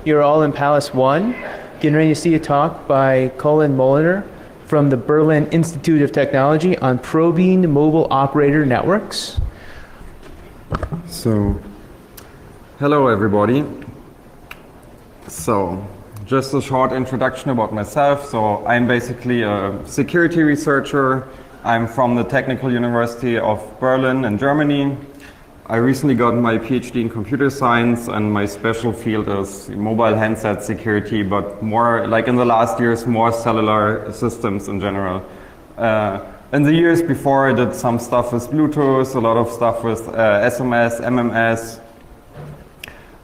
You're all in Palace 1, getting ready to see a talk by Colin Moliner from the Berlin Institute of Technology on probing mobile operator networks. So, hello everybody. So, just a short introduction about myself. So, I'm basically a security researcher. I'm from the Technical University of Berlin in Germany. I recently got my PhD in computer science, and my special field is mobile handset security, but more like in the last years, more cellular systems in general. In the years before, I did some stuff with Bluetooth, a lot of stuff with SMS, MMS.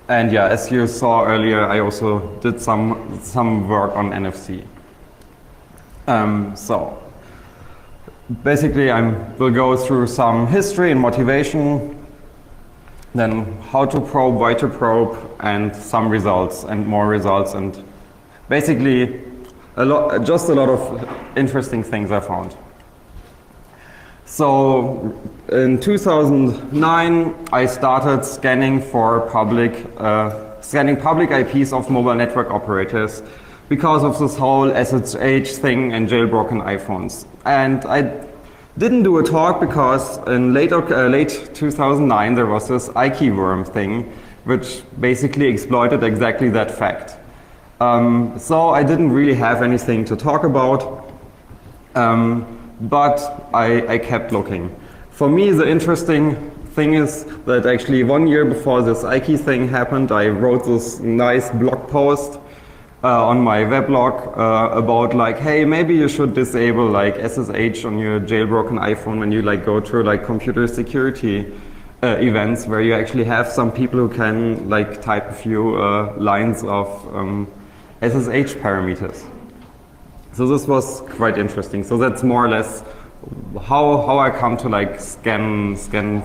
And yeah, as you saw earlier, I also did some work on NFC. So basically, I will go through some history and motivation, then how to probe, why to probe, and some results and more results, and basically just a lot of interesting things I found. So in 2009, I started scanning public IPs of mobile network operators because of this whole SSH thing and jailbroken iPhones. And I didn't do a talk because in late 2009 there was this IKEY worm thing, which basically exploited exactly that fact. So I didn't really have anything to talk about, but I kept looking. For me, the interesting thing is that actually 1 year before this IKEY thing happened, I wrote this nice blog post on my weblog about like, hey, maybe you should disable like SSH on your jailbroken iPhone when you like go through like computer security events where you actually have some people who can like type a few lines of SSH parameters. So this was quite interesting. So that's more or less how I come to like scan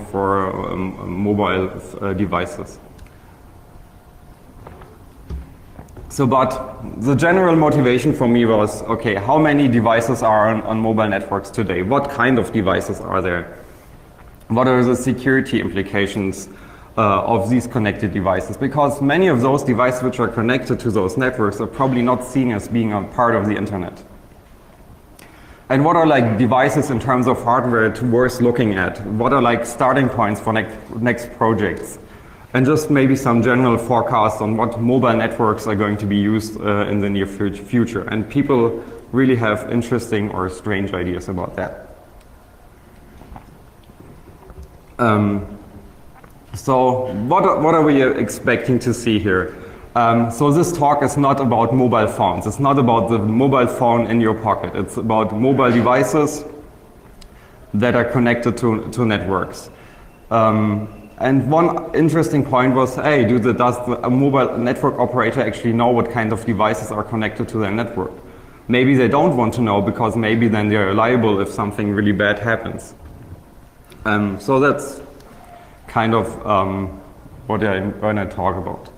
for mobile devices. So, but the general motivation for me was, okay, how many devices are on mobile networks today? What kind of devices are there? What are the security implications of these connected devices? Because many of those devices which are connected to those networks are probably not seen as being a part of the internet. And what are like devices in terms of hardware worth looking at? What are like starting points for next projects? And just maybe some general forecasts on what mobile networks are going to be used in the near future. And people really have interesting or strange ideas about that. So what are we expecting to see here? So this talk is not about mobile phones. It's not about the mobile phone in your pocket. It's about mobile devices that are connected to networks. And one interesting point was, hey, does a mobile network operator actually know what kind of devices are connected to their network? Maybe they don't want to know because maybe then they're liable if something really bad happens. So that's kind of what I'm going to talk about.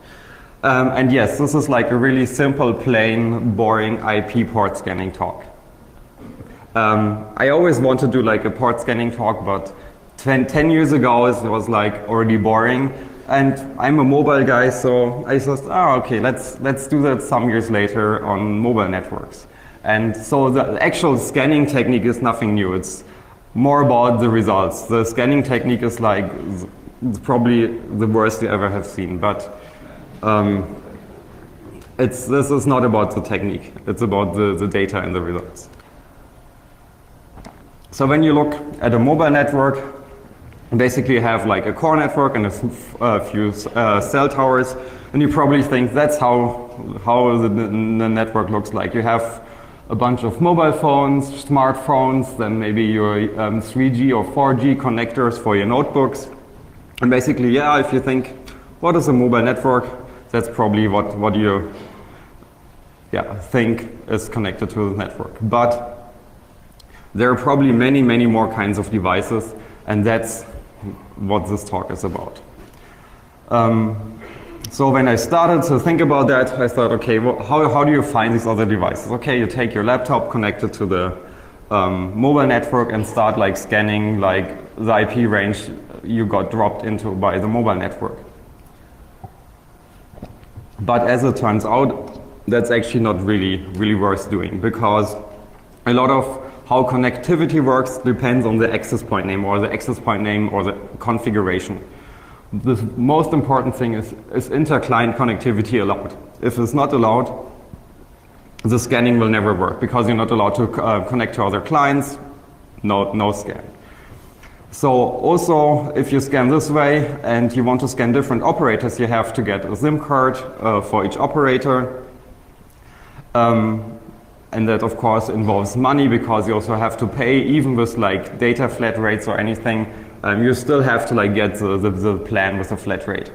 And yes, this is like a really simple, plain, boring IP port scanning talk. I always want to do like a port scanning talk, but 10 years ago it was like already boring, and I'm a mobile guy, so I thought, oh, okay, let's do that some years later on mobile networks. And so the actual scanning technique is nothing new. It's more about the results. The scanning technique is like probably the worst you ever have seen, but this is not about the technique. It's about the data and the results. So when you look at a mobile network, basically you have like a core network and a few cell towers, and you probably think that's how the network looks like. You have a bunch of mobile phones, smartphones, then maybe your 3G or 4G connectors for your notebooks. And basically, yeah, if you think, what is a mobile network? That's probably what you think is connected to the network. But there are probably many, many more kinds of devices, and that's what this talk is about. So when I started to think about that, I thought, okay, well, how do you find these other devices? Okay, you take your laptop connected to the mobile network and start like scanning like the IP range you got dropped into by the mobile network. But as it turns out, that's actually not really worth doing, because a lot of how connectivity works depends on the access point name or the configuration. The most important thing is inter-client connectivity allowed. If it's not allowed, the scanning will never work, because you're not allowed to connect to other clients, no scan. So also, if you scan this way and you want to scan different operators, you have to get a SIM card for each operator. And that of course involves money, because you also have to pay, even with like data flat rates or anything, you still have to like get the plan with a flat rate.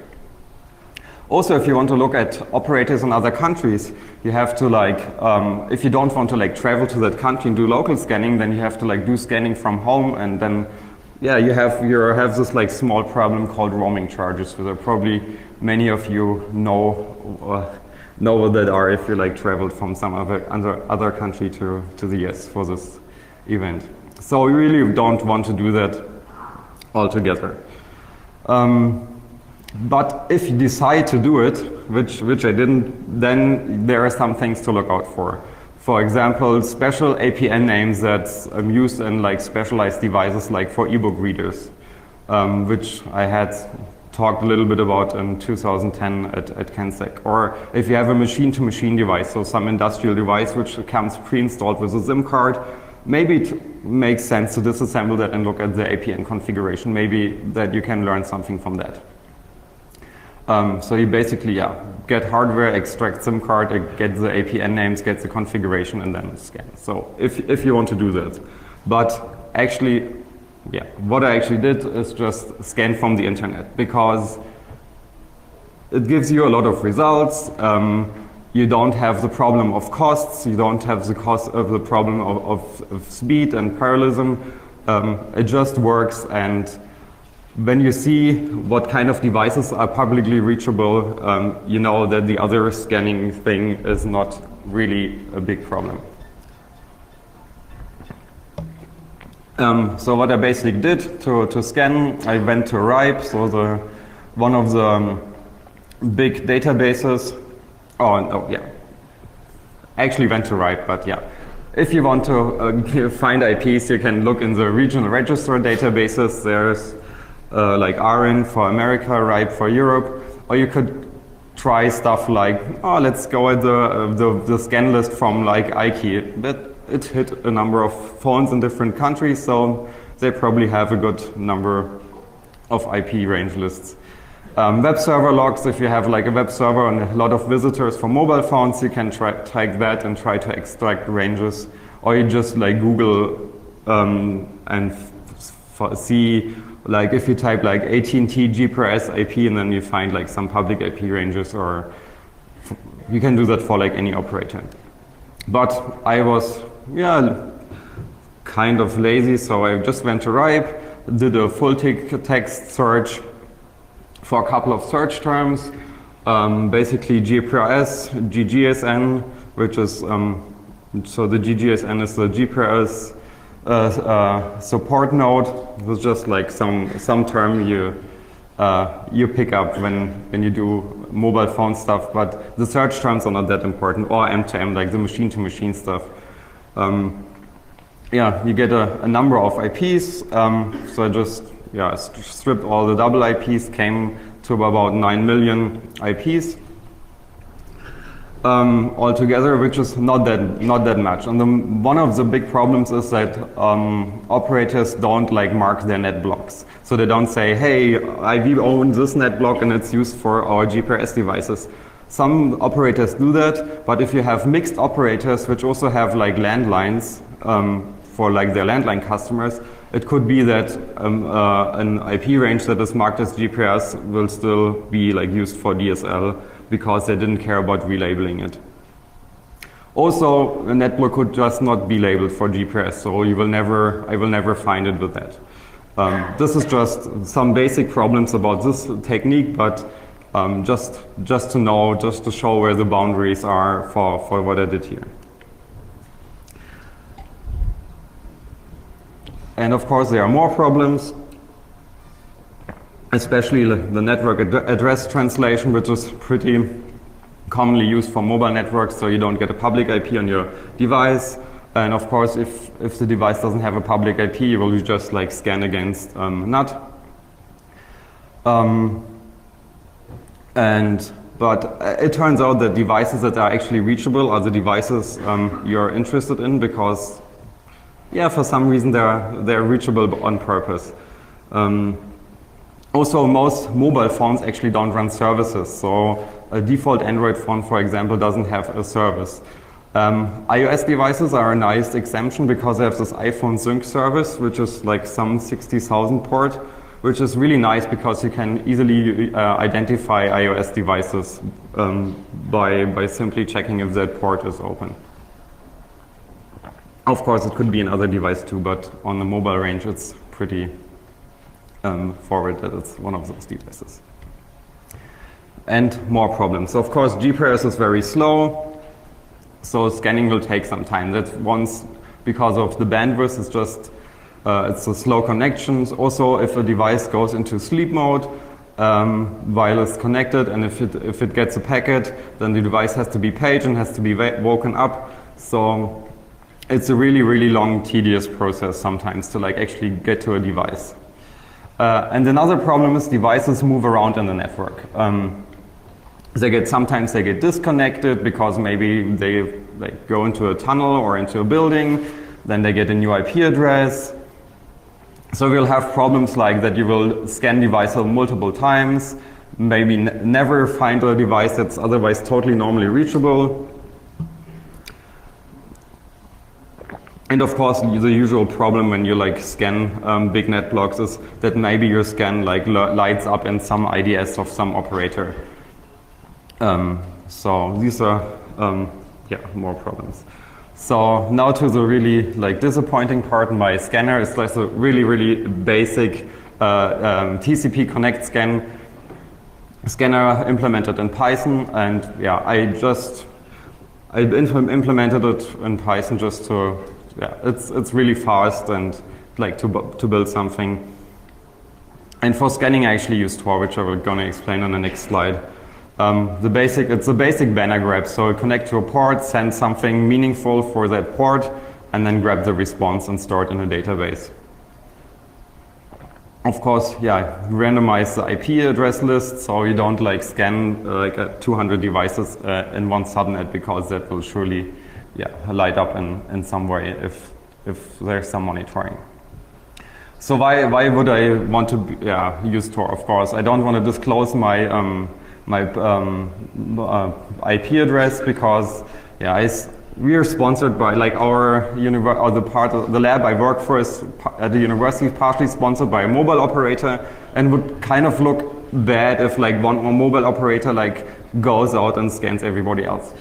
Also, if you want to look at operators in other countries, you have to like, if you don't want to like travel to that country and do local scanning, then you have to like do scanning from home, and then yeah, you have this like small problem called roaming charges, which probably many of you know what that are if you like traveled from some other country to the US for this event. So we really don't want to do that altogether. But if you decide to do it, which I didn't, then there are some things to look out for. For example, special APN names that's used in like specialized devices, like for ebook readers, which I had talked a little bit about in 2010 at CanSec. Or if you have a machine-to-machine device, so some industrial device which comes pre-installed with a SIM card, maybe it makes sense to disassemble that and look at the APN configuration. Maybe that you can learn something from that. So you basically, get hardware, extract SIM card, get the APN names, get the configuration, and then scan. So if you want to do that. But actually, what I actually did is just scan from the internet, because it gives you a lot of results. You don't have the problem of costs. You don't have the problem of speed and parallelism. It just works, and when you see what kind of devices are publicly reachable, you know that the other scanning thing is not really a big problem. So what I basically did to scan, I went to RIPE, so one of the big databases. Actually went to RIPE, but yeah. If you want to find IPs, you can look in the regional register databases. There's like RN for America, RIPE for Europe, or you could try stuff like, let's go at the scan list from like iKey. But it hit a number of phones in different countries, so they probably have a good number of IP range lists. Web server logs, if you have like a web server and a lot of visitors for mobile phones, you can take that and try to extract ranges, or you just like Google and see, like if you type like AT&T GPRS IP, and then you find like some public IP ranges, or you can do that for like any operator. But I was kind of lazy, so I just went to RIPE, did a full text search for a couple of search terms, basically GPRS, GGSN, which is, so the GGSN is the GPRS support node. It was just like some term you pick up when you do mobile phone stuff, but the search terms are not that important, or M2M, like the machine-to-machine stuff. You get a number of IPs, so I just stripped all the double IPs, came to about 9 million IPs altogether, which is not that much. And one of the big problems is that operators don't like mark their net blocks. So they don't say, hey, we own this net block and it's used for our GPRS devices. Some operators do that, but if you have mixed operators which also have like landlines for like their landline customers, it could be that an IP range that is marked as GPRS will still be like used for DSL, because they didn't care about relabeling it. Also, a network could just not be labeled for GPRS, so I will never find it with that. This is just some basic problems about this technique, but just to know, just to show where the boundaries are for what I did here. And of course, there are more problems, especially the network address translation, which is pretty commonly used for mobile networks, so you don't get a public IP on your device. And of course, if the device doesn't have a public IP, you will just like scan against NAT. But it turns out that devices that are actually reachable are the devices you're interested in, because, yeah, for some reason they're reachable on purpose. Also, most mobile phones actually don't run services. So a default Android phone, for example, doesn't have a service. iOS devices are a nice exemption because they have this iPhone Sync service, which is like some 60,000 port, which is really nice because you can easily identify iOS devices by simply checking if that port is open. Of course, it could be another device too, but on the mobile range, it's pretty forward that it's one of those devices. And more problems. So of course, GPRS is very slow, so scanning will take some time. That's once because of the bandwidth. It's just it's a slow connections. Also, if a device goes into sleep mode while it's connected, and if it gets a packet, then the device has to be paged and has to be woken up. So it's a really, really long, tedious process sometimes to like actually get to a device. And another problem is devices move around in the network. Sometimes they get disconnected because maybe they like go into a tunnel or into a building, then they get a new IP address. So we'll have problems like that. You will scan devices multiple times, maybe never find a device that's otherwise totally normally reachable. And of course, the usual problem when you like scan big net blocks is that maybe your scan like lights up in some IDS of some operator. So these are more problems. So now to the really like disappointing part. My scanner is like a really, really basic TCP connect scanner implemented in Python, and yeah, I implemented it in Python just to. Yeah, it's really fast and like to build something. And for scanning, I actually use Tor, which I will gonna explain on the next slide. It's a basic banner grab. So connect to a port, send something meaningful for that port, and then grab the response and store it in a database. Of course, yeah, randomize the IP address list so you don't like scan 200 devices in one subnet, because that will surely light up in some way if there's some monitoring. So why would I want to use Tor? Of course, I don't want to disclose my IP address because we are sponsored by like the lab I work for is at the university is partially sponsored by a mobile operator, and would kind of look bad if like one mobile operator like goes out and scans everybody else.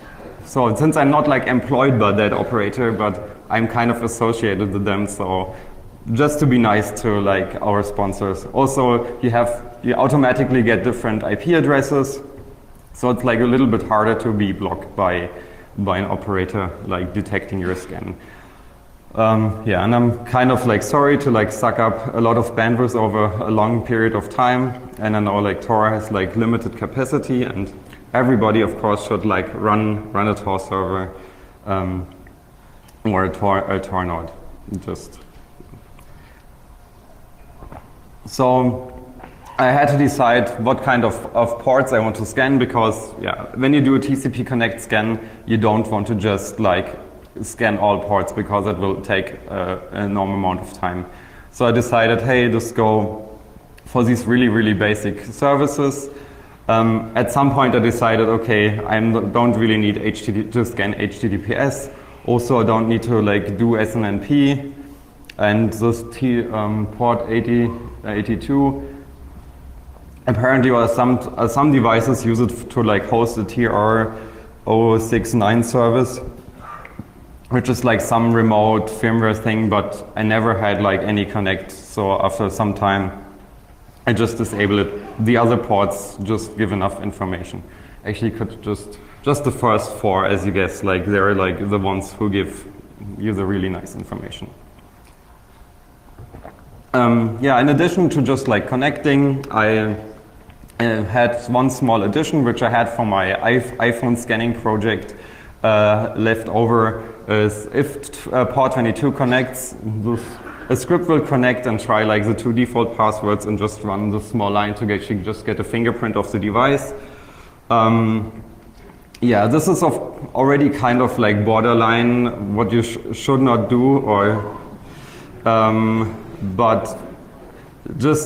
So since I'm not like employed by that operator, but I'm kind of associated with them, so just to be nice to like our sponsors. Also, you automatically get different IP addresses, so it's like a little bit harder to be blocked by an operator like detecting your scan. And I'm kind of like sorry to like suck up a lot of bandwidth over a long period of time, and I know like Tor has like limited capacity, and everybody, of course, should like run a Tor server or a Tor node. So I had to decide what kind of ports I want to scan, because when you do a TCP connect scan, you don't want to just like scan all ports, because it will take an enormous amount of time. So I decided, hey, just go for these really, really basic services. At some point I decided, okay, I don't really need to scan HTTPS. Also, I don't need to like do SNMP, and this port 8082. Apparently, some devices use it to like host a TR-069 service, which is like some remote firmware thing. But I never had like any connect. So after some time, I just disable it. The other ports just give enough information. Actually, could just the first four, as you guess, like they're like the ones who give you the really nice information. In addition to just like connecting, I And I had one small addition which I had from my iPhone scanning project left over. Is if port 22 connects, a script will connect and try like the 2 default passwords and just run the small line to actually just get a fingerprint of the device. Yeah, this is already kind of like borderline what you should not do, or but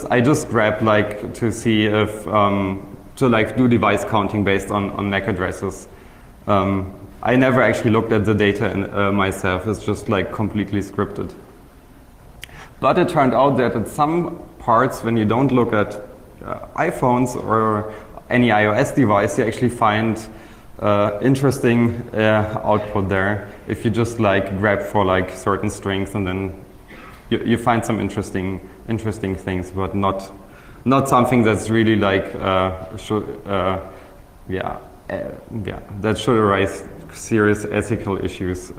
I just grabbed like to see if to like do device counting based on MAC addresses. I never actually looked at the data myself. It's just like completely scripted. But it turned out that at some parts, when you don't look at iPhones or any iOS device, you actually find interesting output there. If you just like grab for like certain strings, and then you find some interesting things, but not something that's really like that should arise serious ethical issues.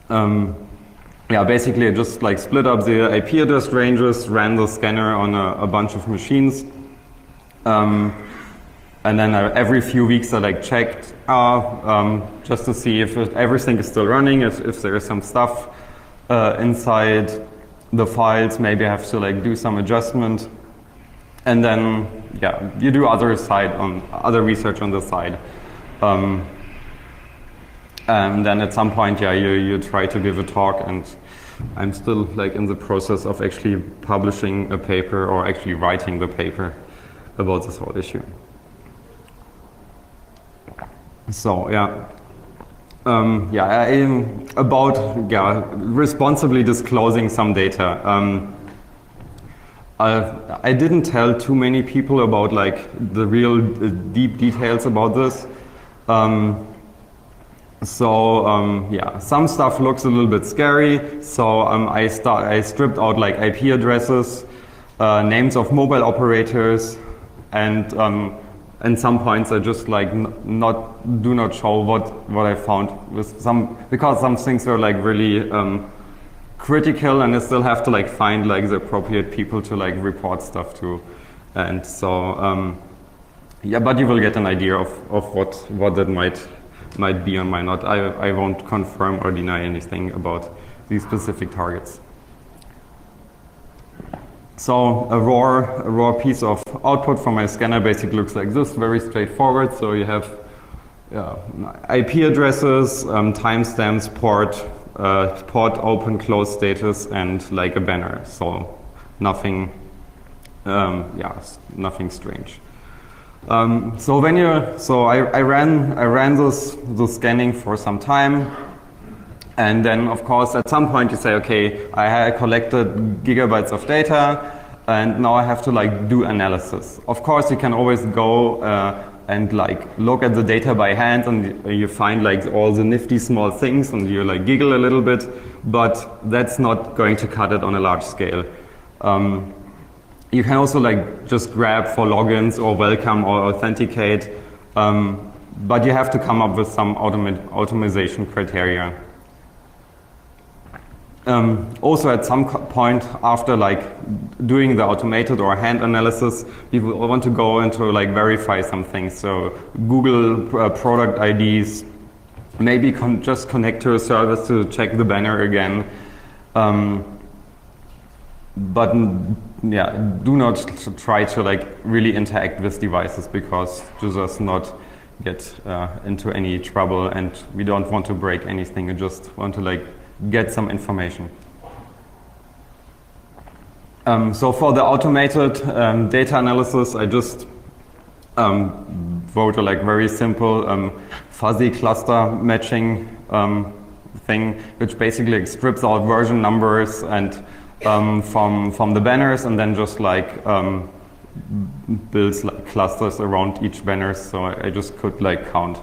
Yeah, basically I just like split up the IP address ranges, ran the scanner on a bunch of machines, and then every few weeks I like checked just to see if everything is still running, if there is some stuff inside the files, maybe I have to like do some adjustment. And then, yeah, you do other research on the side. And then at some point, yeah, you try to give a talk, and I'm still like in the process of actually publishing a paper or actually writing the paper about this whole issue. So, yeah. About responsibly disclosing some data. I didn't tell too many people about like the real deep details about this. Yeah, some stuff looks a little bit scary. So I stripped out like IP addresses, names of mobile operators, and some points I just like do not show what I found with because some things were like really critical, and I still have to like find like the appropriate people to like report stuff to, and so yeah. But you will get an idea of what that might be or might not. I won't confirm or deny anything about these specific targets. So a raw piece of output from my scanner basically looks like this, very straightforward. So you have IP addresses, timestamps, port open close status, and like a banner. So nothing, nothing strange. I ran the scanning for some time, and then of course at some point you say, okay, I had collected gigabytes of data, and now I have to like do analysis. Of course you can always go and like look at the data by hand, and you find like all the nifty small things, and you like giggle a little bit, but that's not going to cut it on a large scale. You can also like just grab for logins or welcome or authenticate, but you have to come up with some automation criteria. Also at some point after like doing the automated or hand analysis, people want to go into like verify some things. So Google product IDs, maybe just connect to a service to check the banner again. But yeah, do not try to like really interact with devices, because users not get into any trouble, and we don't want to break anything. We just want to like get some information. So for the automated data analysis, I just wrote a like very simple fuzzy cluster matching thing, which basically like strips out version numbers and from the banners, and then just like builds like clusters around each banner, so I just could like count.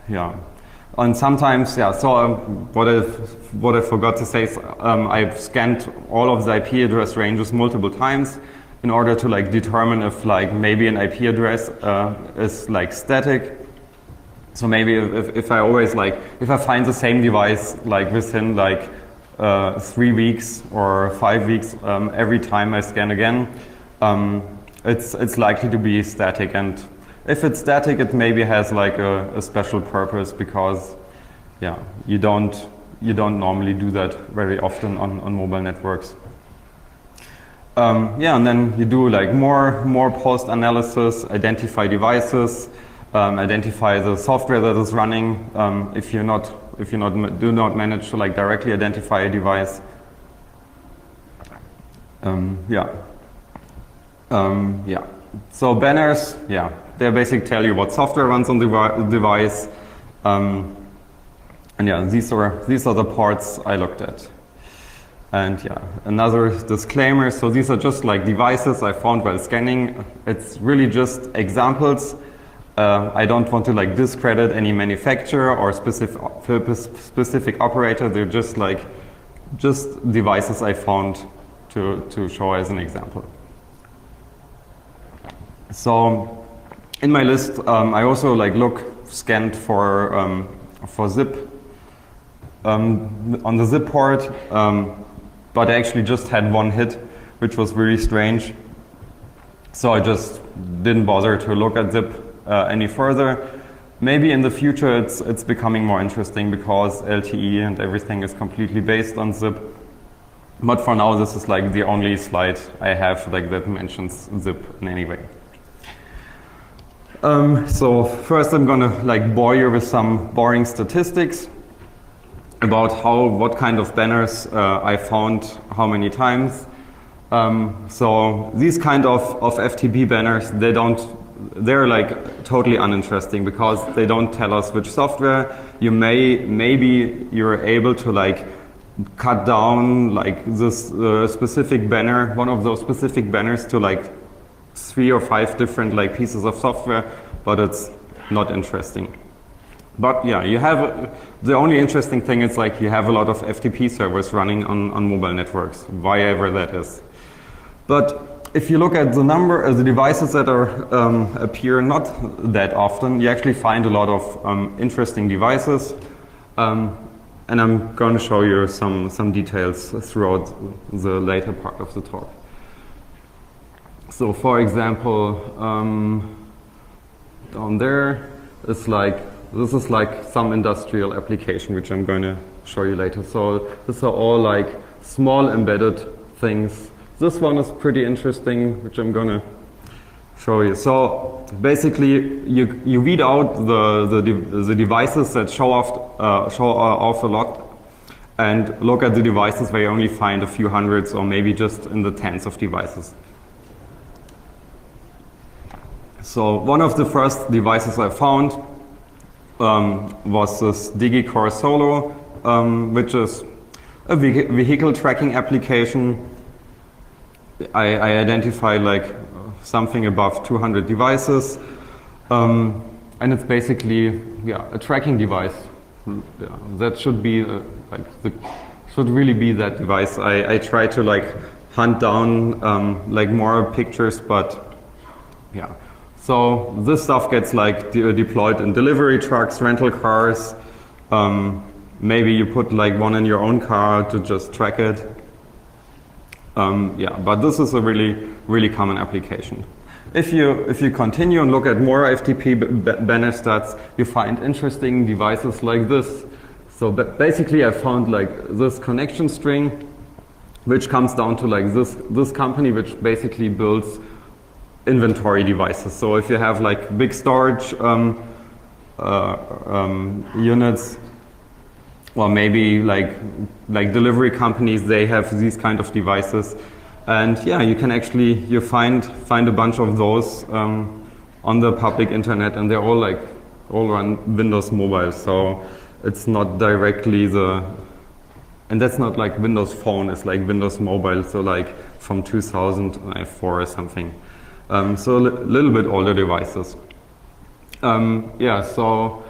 Yeah, and sometimes, yeah, so what I forgot to say is I've scanned all of the IP address ranges multiple times in order to like determine if like maybe an IP address is like static. So maybe if I always like, if I find the same device like within like 3 weeks or 5 weeks, every time I scan again, it's likely to be static. And if it's static, it maybe has like a special purpose because, yeah, you don't normally do that very often on mobile networks. Yeah, and then you do like more post analysis, identify devices, identify the software that is running. If you do not manage to like directly identify a device, yeah. Yeah. So banners, yeah, they basically tell you what software runs on the device. And yeah, these are the parts I looked at. And yeah, another disclaimer. So these are just like devices I found while scanning. It's really just examples. I don't want to like discredit any manufacturer or specific operator. They're just devices I found to show as an example. So in my list, I also like scanned for zip on the zip port, but I actually just had one hit, which was really strange. So I just didn't bother to look at zip any further. Maybe in the future it's becoming more interesting because LTE and everything is completely based on zip. But for now, this is like the only slide I have like that mentions zip in any way. So first I'm gonna like bore you with some boring statistics about what kind of banners I found how many times. So these kind of FTP banners, they're like totally uninteresting because they don't tell us which software. Maybe you're able to like cut down like this specific banner, one of those specific banners to like 3 or 5 different like pieces of software, but it's not interesting. But yeah, the only interesting thing is like you have a lot of FTP servers running on mobile networks, wherever that is. But if you look at the number of the devices that appear not that often, you actually find a lot of interesting devices. And I'm going to show you some details throughout the later part of the talk. So for example, down there is this is like some industrial application which I'm going to show you later. So these are all like small embedded things. This one is pretty interesting, which I'm going to show you. So basically you weed out the devices that show off a lot and look at the devices where you only find a few hundreds or maybe just in the tens of devices. So one of the first devices I found was this DigiCore Solo, which is a vehicle tracking application. I identified like something above 200 devices, and it's basically a tracking device. Yeah, that should be should really be that device. I try to like hunt down like more pictures, but yeah. So this stuff gets like deployed in delivery trucks, rental cars. Maybe you put like one in your own car to just track it. Yeah, but this is a really common application. If you continue and look at more FTP banner stats, you find interesting devices like this. So basically, I found like this connection string, which comes down to like this company, which basically builds inventory devices. So if you have like big storage units, or maybe like delivery companies, they have these kind of devices, and yeah, you can actually find a bunch of those on the public internet, and they're all run Windows Mobile. So it's not directly and that's not like Windows Phone. It's like Windows Mobile. So like from 2004 or something. So a little bit older devices. Yeah, so,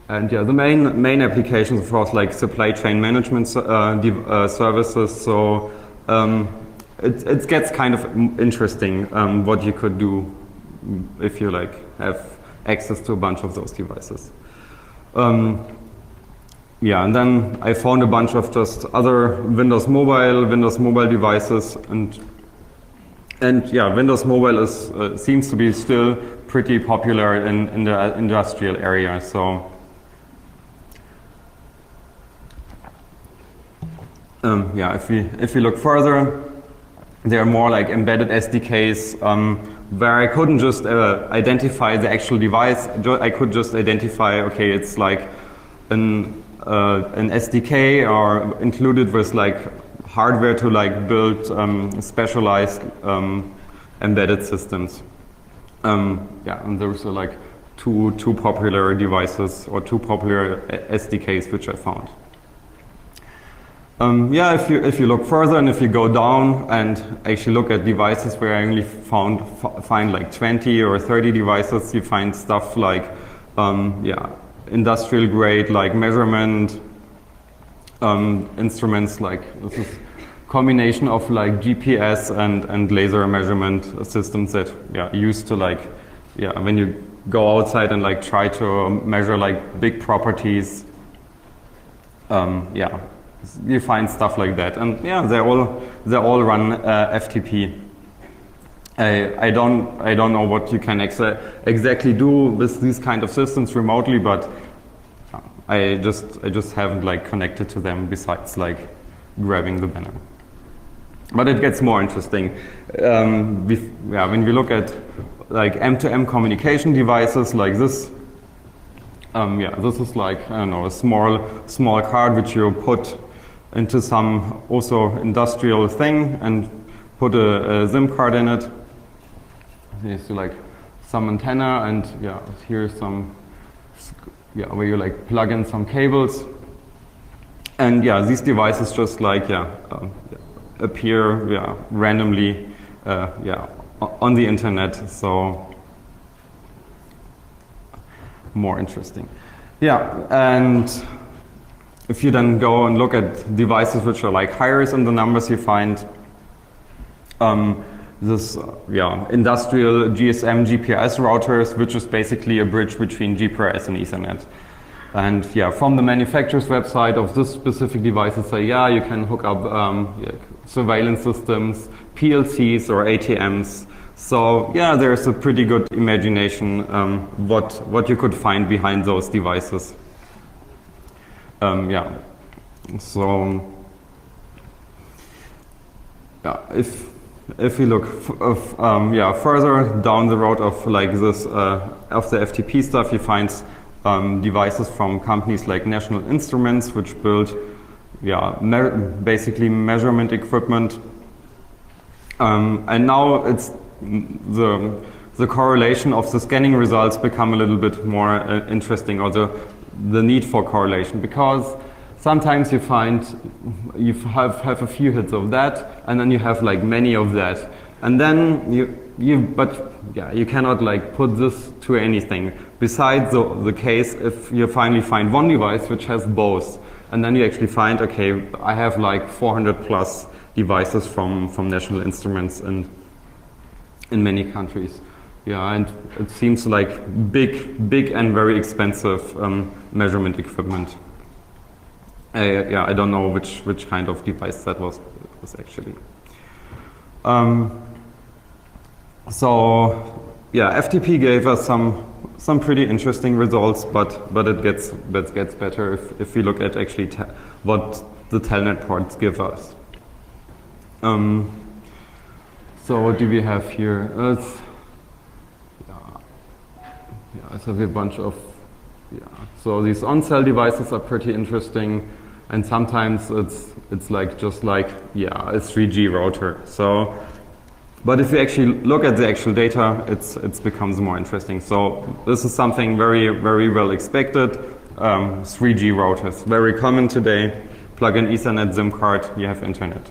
and yeah, the main applications, of course, like supply chain management services. So it gets kind of interesting what you could do if you like have access to a bunch of those devices. Yeah, and then I found a bunch of just other Windows Mobile devices, and yeah, Windows Mobile is seems to be still pretty popular in the industrial area. So yeah, if we look further, there are more like embedded SDKs where I couldn't just identify the actual device. I could just identify, okay, it's like an SDK or included with like hardware to like build specialized embedded systems. Yeah, and those are like two popular devices or two popular SDKs which I found. Yeah, if you look further and if you go down and actually look at devices where I only find like 20 or 30 devices, you find stuff like yeah, industrial grade like measurement instruments, like this is combination of like GPS and laser measurement systems that yeah used to like yeah when you go outside and like try to measure like big properties. Yeah. You find stuff like that, and yeah, they all run FTP. I don't know what you can exactly do with these kind of systems remotely, but I just haven't like connected to them besides like grabbing the banner. But it gets more interesting. Yeah, when we look at like M2M communication devices like this. Yeah, this is like I don't know, a small card which you put into some also industrial thing and put a SIM card in it. You see like some antenna and yeah, here's some yeah where you like plug in some cables. And yeah, these devices just like yeah appear yeah randomly yeah on the internet. So more interesting. Yeah, and if you then go and look at devices which are like higher in the numbers, you find this yeah industrial GSM GPS routers, which is basically a bridge between GPRS and Ethernet. And yeah, from the manufacturer's website of this specific device, it say yeah you can hook up yeah, surveillance systems, PLCs or ATMs. So yeah, there's a pretty good imagination what you could find behind those devices. Yeah, so yeah, if we look yeah further down the road of like this of the FTP stuff, you find devices from companies like National Instruments, which build yeah basically measurement equipment, and now it's the correlation of the scanning results become a little bit more interesting, or the need for correlation, because sometimes you find you have a few hits of that, and then you have like many of that, and then but yeah you cannot like put this to anything besides the case if you finally find one device which has both, and then you actually find okay I have like 400 plus devices from National Instruments in many countries. Yeah, and it seems like big and very expensive measurement equipment. Yeah, I don't know which kind of device that was actually. So yeah, FTP gave us some pretty interesting results, but it gets better if we look at actually what the telnet ports give us. So what do we have here? Yeah, so we have a bunch of, yeah. So these on-cell devices are pretty interesting, and sometimes it's like just like yeah a 3G router. So, but if you actually look at the actual data, it becomes more interesting. So this is something very well expected. 3G routers, very common today. Plug in Ethernet SIM card, you have internet.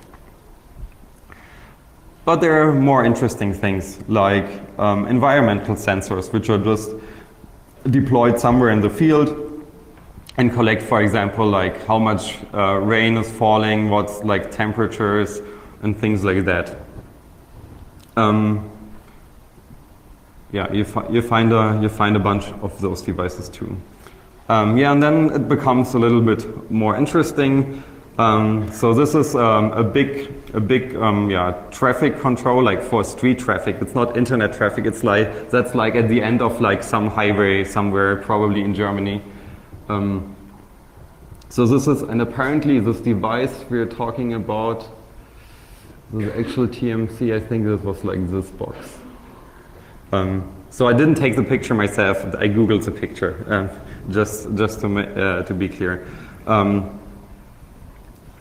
But there are more interesting things like environmental sensors, which are just deployed somewhere in the field and collect, for example, like how much rain is falling, what's like temperatures and things like that. Yeah, you find a bunch of those devices too. Yeah, and then it becomes a little bit more interesting. So this is a big yeah, traffic control, like for street traffic. It's not internet traffic. It's like that's like at the end of like some highway somewhere, probably in Germany. So this is, and apparently this device we're talking about, the actual TMC, I think this was like this box. So I didn't take the picture myself. I googled the picture, just to be clear.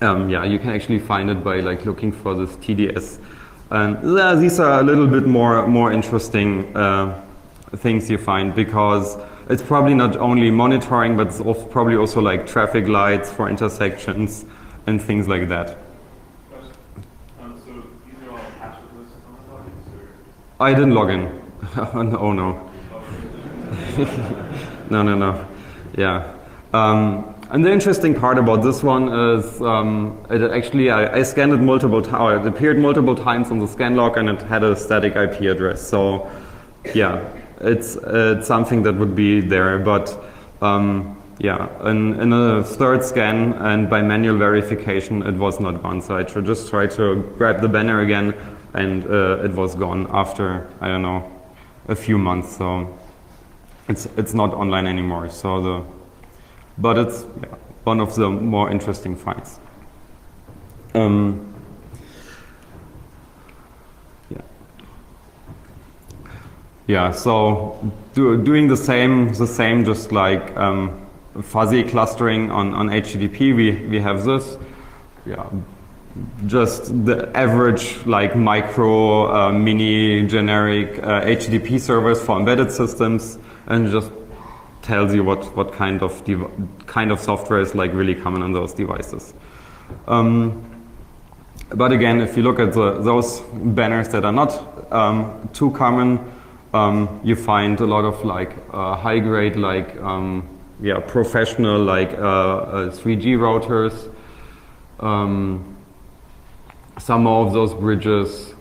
Yeah, you can actually find it by like looking for this TDS. And these are a little bit more interesting things you find, because it's probably not only monitoring, but it's also probably also like traffic lights for intersections and things like that. So these are all passwordless logins, or? I didn't log in. Oh no. No. Yeah. And the interesting part about this one is it actually, I scanned it multiple times. It appeared multiple times on the scan log, and it had a static IP address. So yeah, it's something that would be there. But yeah, in a third scan and by manual verification, it was not gone. So I just tried to grab the banner again, and it was gone after, I don't know, a few months. So it's not online anymore. So but it's one of the more interesting finds. Yeah. So doing the same, just like fuzzy clustering on HTTP. We have this. Yeah. Just the average like micro, mini, generic HTTP servers for embedded systems, and just tells you what kind of software is like really common on those devices. But again, if you look at those banners that are not too common, you find a lot of like high grade, like yeah, professional, like 3G routers. Some more of those bridges,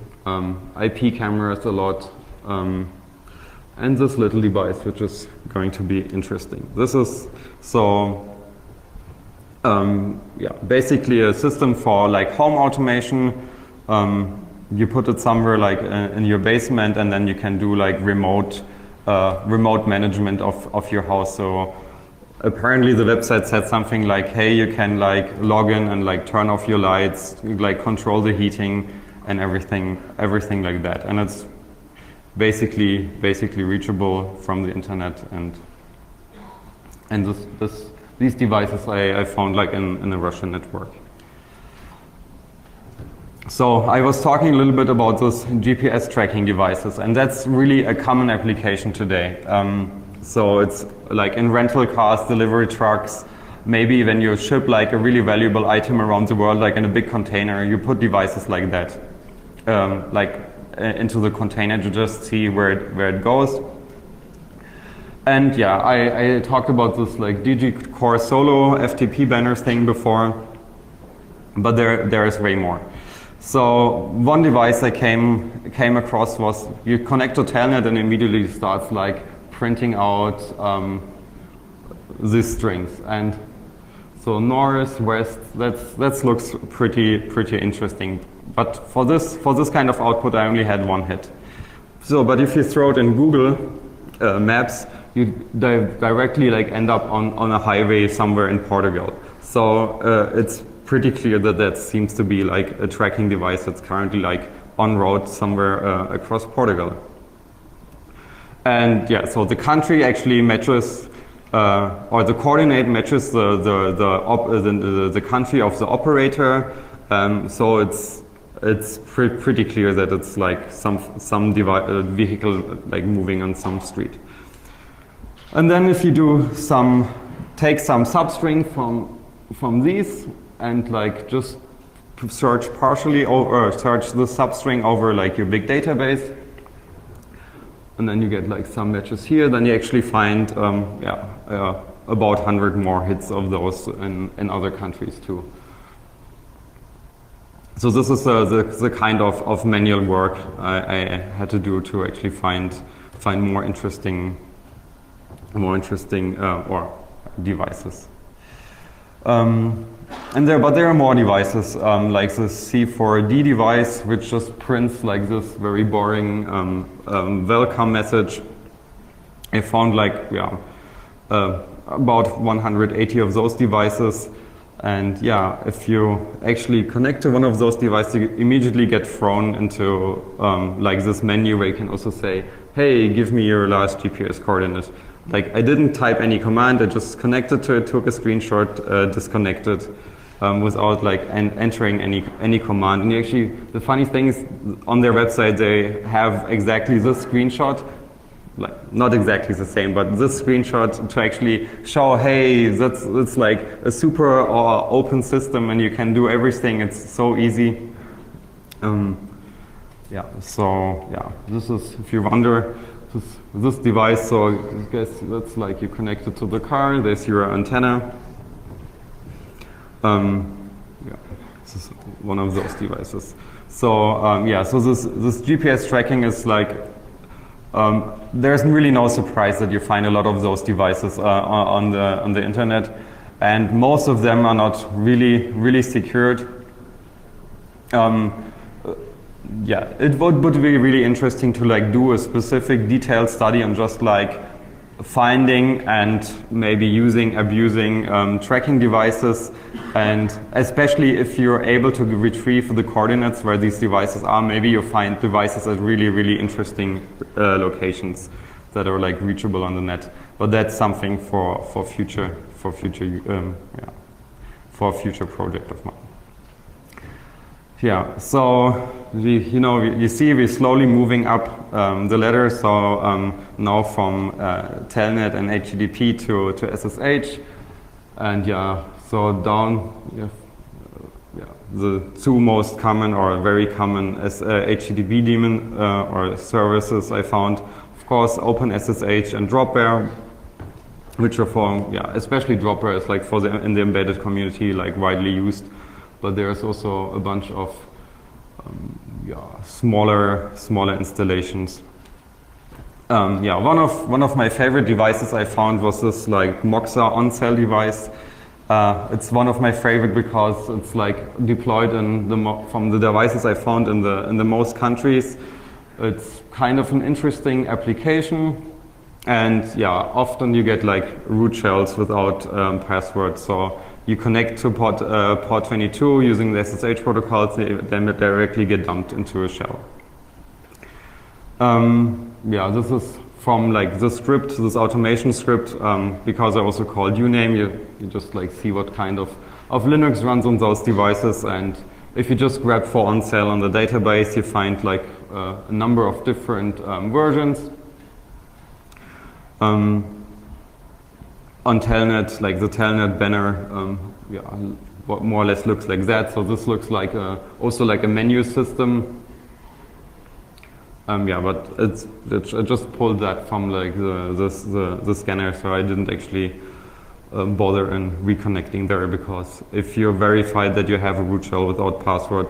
IP cameras a lot, and this little device, which is going to be interesting. This is yeah, basically a system for like home automation. You put it somewhere like in your basement, and then you can do like remote management of your house. So apparently the website said something like, hey, you can like log in and like turn off your lights, like control the heating and everything like that. And it's basically reachable from the internet, and these devices I found like in a Russian network. So I was talking a little bit about those GPS tracking devices, and that's really a common application today. So it's like in rental cars, delivery trucks, maybe when you ship like a really valuable item around the world, like in a big container, you put devices like that, like into the container to just see where it goes. And yeah, I talked about this like DG Core Solo FTP banners thing before, but there is way more. So one device I came across was you connect to Telnet and immediately starts like printing out these strings. And so north, west, that looks pretty interesting. But for this kind of output, I only had one hit. So, but if you throw it in Google Maps, you directly like end up on a highway somewhere in Portugal. So it's pretty clear that seems to be like a tracking device that's currently like en route somewhere across Portugal. And yeah, so the country actually matches, or the coordinate matches the country of the operator. So it's pretty clear that it's like some vehicle like moving on some street. And then if you take some substring from these and like just search partially or search the substring over like your big database, and then you get like some matches here, then you actually find about 100 more hits of those in other countries too. So this is the kind of manual work I had to do to actually find more interesting or devices. But there are more devices, like the C4D device, which just prints like this very boring welcome message. I found like, about 180 of those devices. And yeah, if you actually connect to one of those devices, you immediately get thrown into like this menu where you can also say, hey, give me your last GPS coordinate. Like I didn't type any command, I just connected to it, took a screenshot, disconnected without like entering any command. And actually, the funny thing is, on their website they have exactly this screenshot, like not exactly the same, but this screenshot to actually show, hey, it's like a super open system and you can do everything. It's so easy. This is, if you wonder, this device, so I guess that's like you connected to the car, there's your antenna. This is one of those devices. So so this GPS tracking is like, there's really no surprise that you find a lot of those devices on the internet, and most of them are not really secured. It would be really interesting to like do a specific detailed study on just like finding and maybe abusing tracking devices, and especially if you're able to retrieve the coordinates where these devices are, maybe you find devices at really interesting locations that are like reachable on the net. But that's something for a future project of mine. Yeah, so you see we're slowly moving up the ladder. So now from Telnet and HTTP to SSH, and so down. The two most common or very common HTTP daemon or services I found, of course, OpenSSH and Dropbear, which are for especially Dropbear is like in the embedded community like widely used. But there's also a bunch of smaller installations. One of my favorite devices I found was this like Moxa on-cell device. It's one of my favorite because it's like deployed from the devices I found in the most countries. It's kind of an interesting application, and often you get like root shells without passwords. So you connect to port 22 using the SSH protocols, then they directly get dumped into a shell. This is from like the script, this automation script, because I also called uname, you just like see what kind of Linux runs on those devices, and if you just grab for on-cell on the database, you find like a number of different versions. On Telnet, like the Telnet banner, what more or less looks like that. So this looks like also like a menu system. But I just pulled that from like the scanner, so I didn't actually bother in reconnecting there, because if you're verified that you have a root shell without password,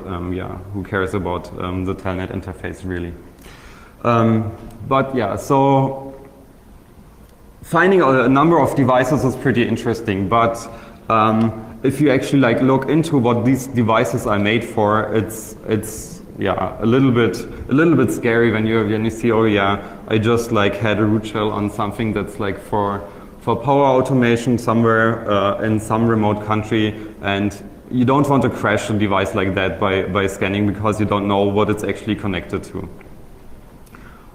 who cares about the Telnet interface really? So finding a number of devices is pretty interesting, but if you actually like look into what these devices are made for, it's a little bit scary when you see, I just like had a root shell on something that's like for power automation somewhere in some remote country, and you don't want to crash a device like that by scanning, because you don't know what it's actually connected to.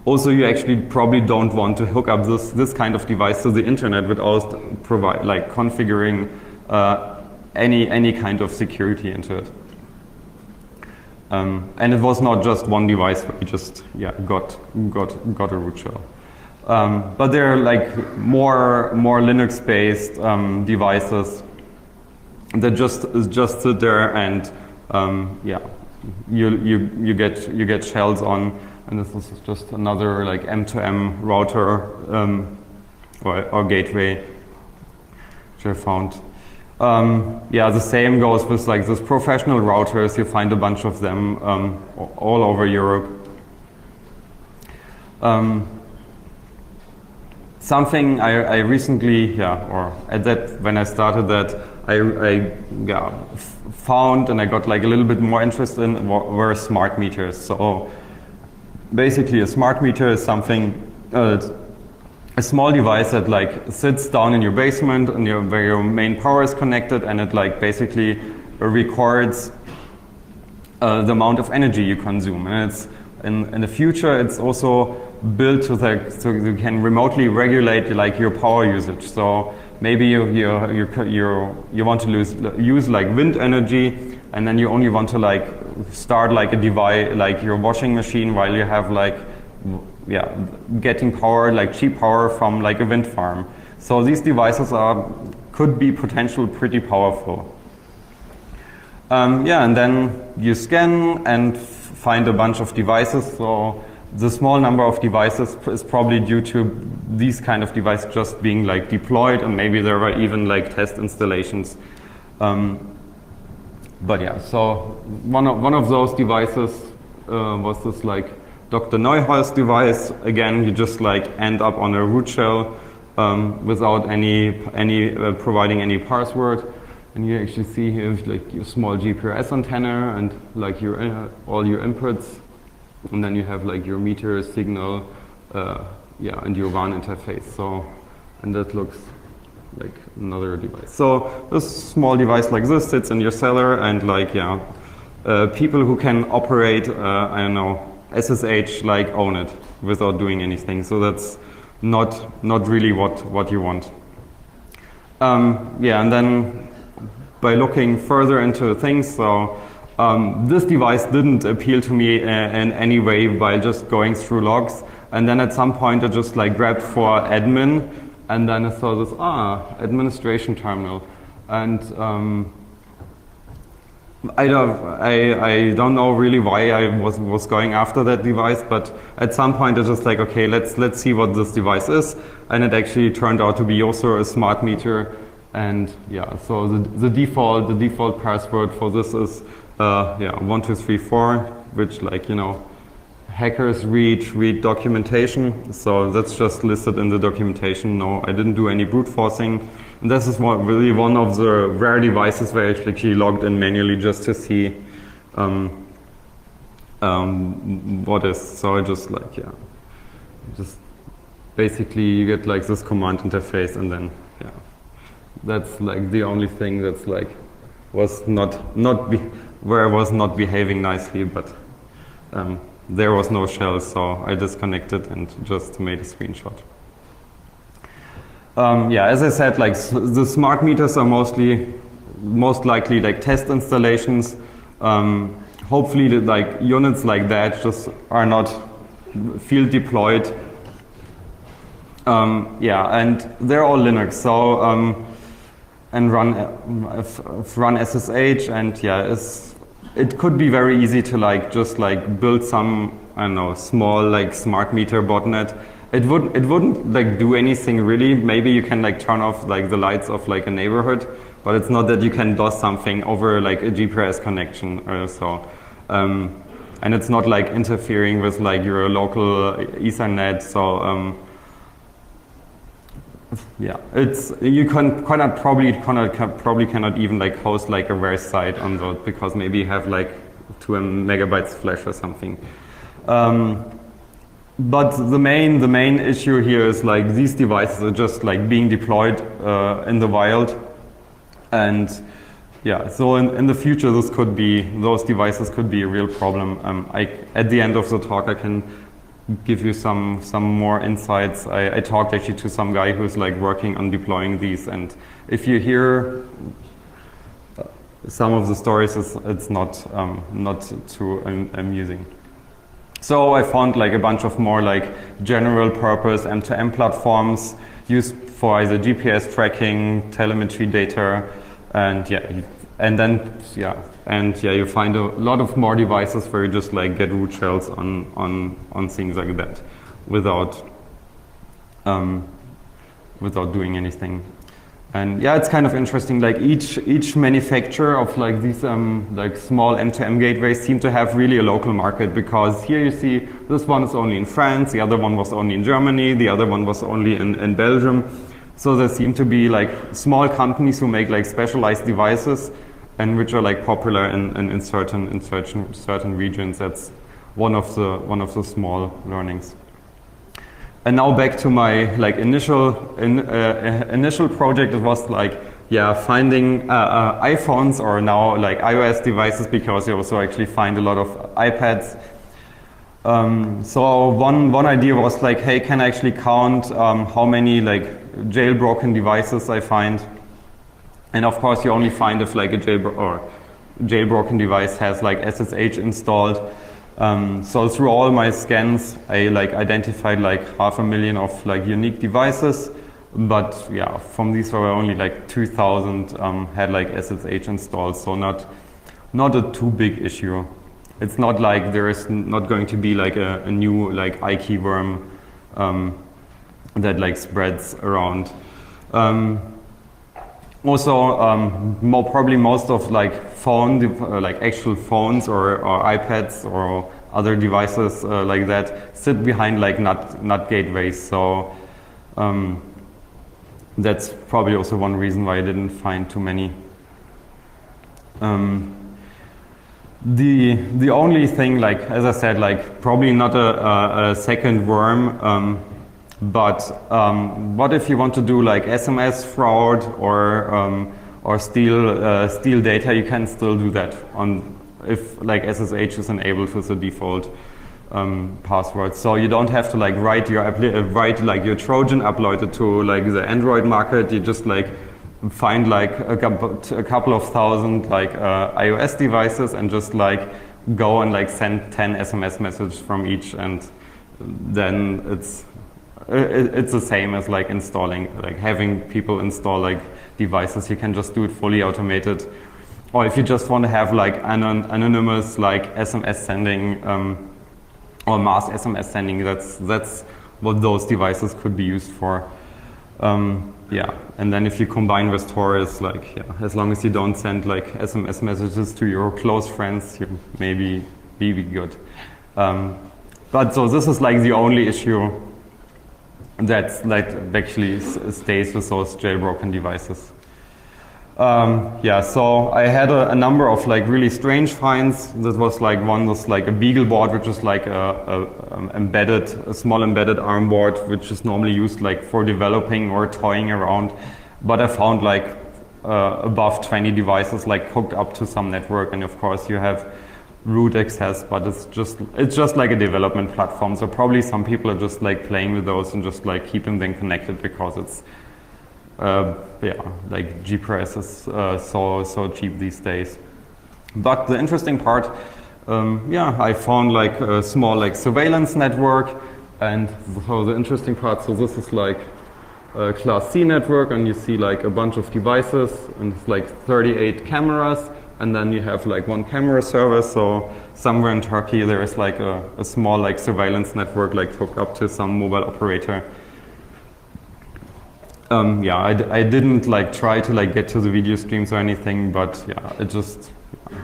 Also, you actually probably don't want to hook up this kind of device to the internet without configuring any kind of security into it. And it was not just one device where we just got a root shell. But there are like more Linux-based devices that just sit there, and you get shells on. And this is just another like M2M router or gateway, which I found. The same goes with like these professional routers. You find a bunch of them all over Europe. something I recently, or at that, when I started that, found and I got like a little bit more interest in were smart meters. So basically a smart meter is something, a small device that like sits down in your basement and where your main power is connected, and it like basically records the amount of energy you consume. And it's in the future it's also built so you can remotely regulate like your power usage. So maybe you want to use like wind energy, and then you only want to like start like a device like your washing machine while you have like getting power, like cheap power from like a wind farm. So these devices could be potentially pretty powerful. And then you scan and find a bunch of devices. So the small number of devices is probably due to these kind of devices just being like deployed, and maybe there were even like test installations. But yeah, so one of those devices was this like Dr. Neuhaus device. Again, you just like end up on a root shell without any providing any password, and you actually see here like your small GPRS antenna and like your all your inputs, and then you have like your meter signal, and your WAN interface. So, and that looks like another device. So this small device like this sits in your cellar, and like people who can operate I don't know, SSH like own it without doing anything. So that's not really what you want. And then by looking further into things, so this device didn't appeal to me in any way by just going through logs. And then at some point I just like grabbed for admin, and then I saw this administration terminal, and I don't know really why I was going after that device, but at some point I was just like, okay, let's see what this device is, and it actually turned out to be also a smart meter. And so the default password for this is 1234, which like hackers read documentation, so that's just listed in the documentation. No, I didn't do any brute forcing. And this is really one of the rare devices where I actually logged in manually just to see what is. So I just like, just basically you get like this command interface, and then, that's like the only thing that's like, where I was not behaving nicely, but there was no shell, so I disconnected and just made a screenshot. As I said, like the smart meters are most likely like test installations. Hopefully, like units like that just are not field deployed. And they're all Linux, so and run SSH, and it could be very easy to like just like build some, I don't know, small like smart meter botnet. It wouldn't like do anything really. Maybe you can like turn off like the lights of like a neighborhood, but it's not that you can DOS something over like a GPRS connection or so. And it's not like interfering with like your local Ethernet. So you probably cannot even like host like a rare site on those, because maybe you have like 2 megabytes flash or something. But the main issue here is like these devices are just like being deployed in the wild, and so in the future those devices could be a real problem. At the end of the talk I can give you some more insights. I talked actually to some guy who's like working on deploying these, and if you hear some of the stories, it's not too amusing. So I found like a bunch of more like general purpose M2M platforms used for either GPS tracking, telemetry data, and you find a lot of more devices where you just like get root shells on things like that without doing anything. And yeah, it's kind of interesting. Like each manufacturer of like these like small M2M gateways seem to have really a local market, because here you see this one is only in France, the other one was only in Germany, the other one was only in Belgium. So there seem to be like small companies who make like specialized devices, and which are like popular in certain regions. That's one of the small learnings. And now back to my like initial project. It was like, yeah, finding iPhones, or now like iOS devices, because you also actually find a lot of iPads. So one idea was like, hey, can I actually count how many like jailbroken devices I find? And of course, you only find if like a jailbroken device has like SSH installed. So through all my scans, I like identified like 500,000 of like unique devices, but yeah, from these there were only like 2,000 had like SSH installed, so not a too big issue. It's not like there is not going to be like a new like IKEY worm that like spreads around. Also, probably most of like like actual phones or iPads or other devices like that sit behind like NAT gateways. So that's probably also one reason why I didn't find too many. The only thing, like as I said, like probably not a second worm. But what if you want to do like SMS fraud or steal data? You can still do that if like SSH is enabled with the default password. So you don't have to like write your Trojan, upload it to like the Android market. You just like find like a couple of thousand like iOS devices and just like go and like send 10 SMS messages from each, and then it's the same as like installing, like having people install like devices. You can just do it fully automated. Or if you just want to have like anonymous like SMS sending or mass SMS sending, that's what those devices could be used for. Yeah, and then if you combine with Tor, it's like, yeah, as long as you don't send like SMS messages to your close friends, you maybe be good. But so this is like the only issue that like actually stays with those jailbroken devices. Yeah, so I had a number of like really strange finds. That was like one was like a BeagleBoard, which is like a small embedded ARM board, which is normally used like for developing or toying around. But I found like above 20 devices like hooked up to some network, and of course you have root access, but it's just like a development platform. So probably some people are just like playing with those and just like keeping them connected because it's yeah, like GPRS is so cheap these days. But the interesting part, yeah, I found like a small like surveillance network, and so the interesting part. So this is like a Class C network, and you see like a bunch of devices, and it's like 38 cameras. And then you have like one camera server. So somewhere in Turkey there is like a small like surveillance network like hooked up to some mobile operator. Yeah, I didn't like try to like get to the video streams or anything, but yeah, it just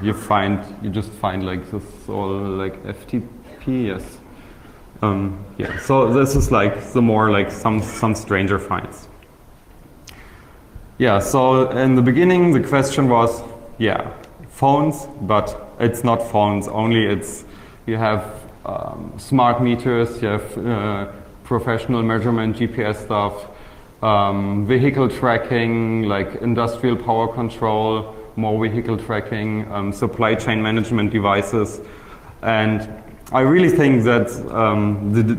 you just find like this all like FTP, yes. Yeah, so this is like the more like some stranger finds. Yeah, so in the beginning the question was, yeah, phones, but it's not phones only. You have smart meters, you have professional measurement, GPS stuff, vehicle tracking, like industrial power control, more vehicle tracking, supply chain management devices. And I really think that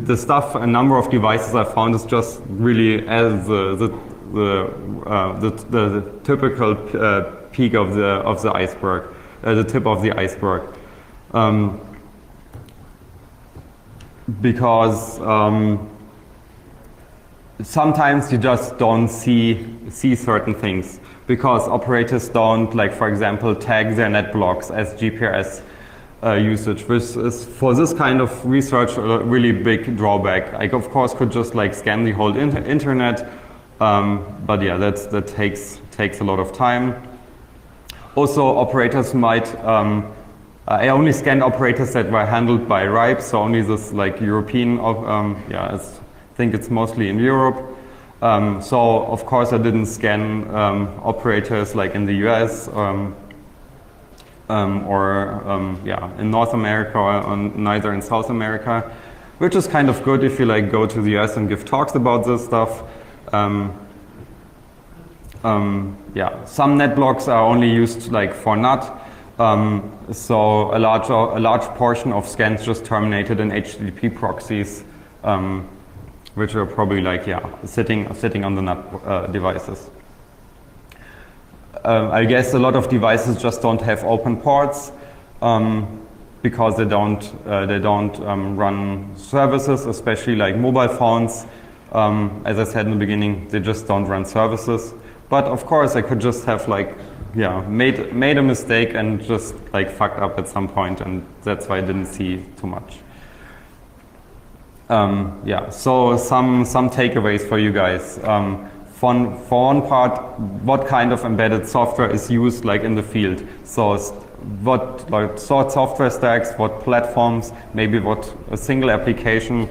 the stuff, a number of devices I found is just really as the typical peak of the iceberg, the tip of the iceberg, because sometimes you just don't see certain things because operators don't, like for example, tag their net blocks as GPRS usage, which is for this kind of research a really big drawback. I of course could just like scan the whole internet But yeah, that takes a lot of time. Also, operators might, I only scanned operators that were handled by RIPE, so only this like European, I think it's mostly in Europe. So of course I didn't scan operators like in the US in North America or neither in South America, which is kind of good if you like go to the US and give talks about this stuff. Some net blocks are only used like for NAT, so a large portion of scans just terminated in HTTP proxies, which are probably like sitting on the NAT devices. I guess a lot of devices just don't have open ports because they don't run services, especially like mobile phones. As I said in the beginning, they just don't run services. But of course, I could just have like, made a mistake and just like fucked up at some point, and that's why I didn't see too much. So some takeaways for you guys. For one part, what kind of embedded software is used like in the field? So what like software stacks, what platforms, maybe what a single application.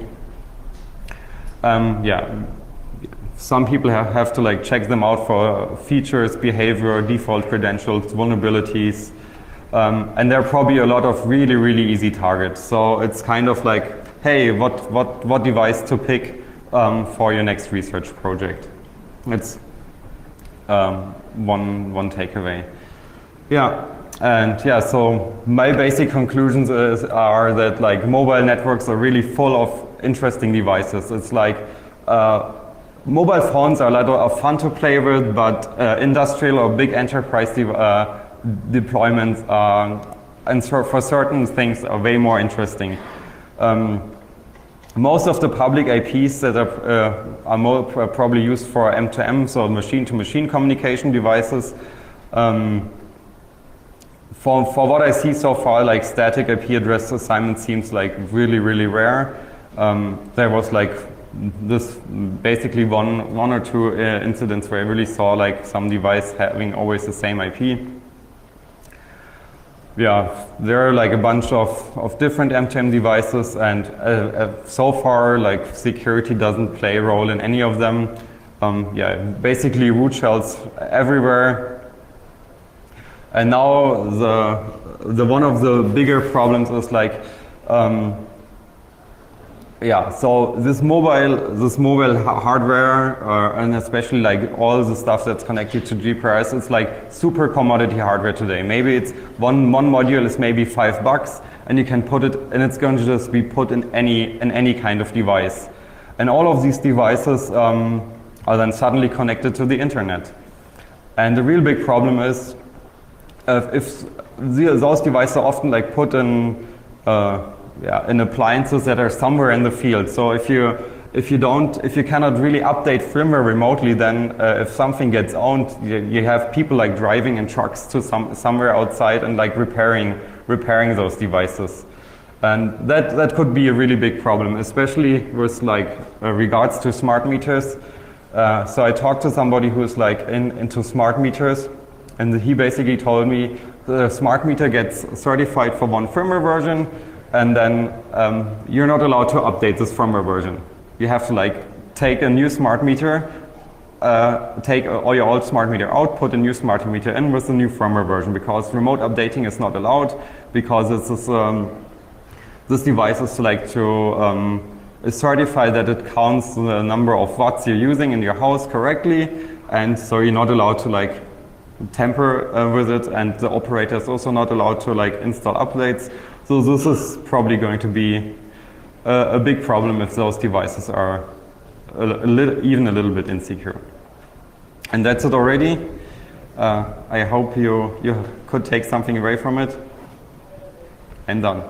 Some people have to like check them out for features, behavior, default credentials, vulnerabilities, and there are probably a lot of really, really easy targets. So it's kind of like, hey, what device to pick for your next research project? It's one takeaway. So my basic conclusions are that like mobile networks are really full of interesting devices. It's like mobile phones are a lot of fun to play with, but industrial or big enterprise deployments and for certain things are way more interesting. Most of the public IPs that are probably used for M2M, so machine-to-machine communication devices. For what I see so far, like static IP address assignment seems like really, really rare. There was like this basically one or two incidents where I really saw like some device having always the same IP. There are like a bunch of different M2M devices, and so far like security doesn't play a role in any of them. Basically root shells everywhere. And now the one of the bigger problems is like so this mobile hardware and especially like all the stuff that's connected to GPRS, it's like super commodity hardware today. Maybe it's one module is maybe $5 and you can put it, and it's going to just be put in any kind of device. And all of these devices are then suddenly connected to the internet. And the real big problem is if those devices are often like put in appliances that are somewhere in the field. So if you cannot really update firmware remotely, then if something gets owned, you have people like driving in trucks to somewhere outside and like repairing those devices. And that could be a really big problem, especially with like regards to smart meters. So I talked to somebody who's like into smart meters, and he basically told me the smart meter gets certified for one firmware version, and then you're not allowed to update this firmware version. You have to like take a new smart meter, take all your old smart meter out, put a new smart meter in with the new firmware version, because remote updating is not allowed, because it's this device is like to certify that it counts the number of watts you're using in your house correctly, and so you're not allowed to like tamper with it, and the operator is also not allowed to like install updates. So this is probably going to be a big problem if those devices are even a little bit insecure. And that's it already. I hope you could take something away from it. And done.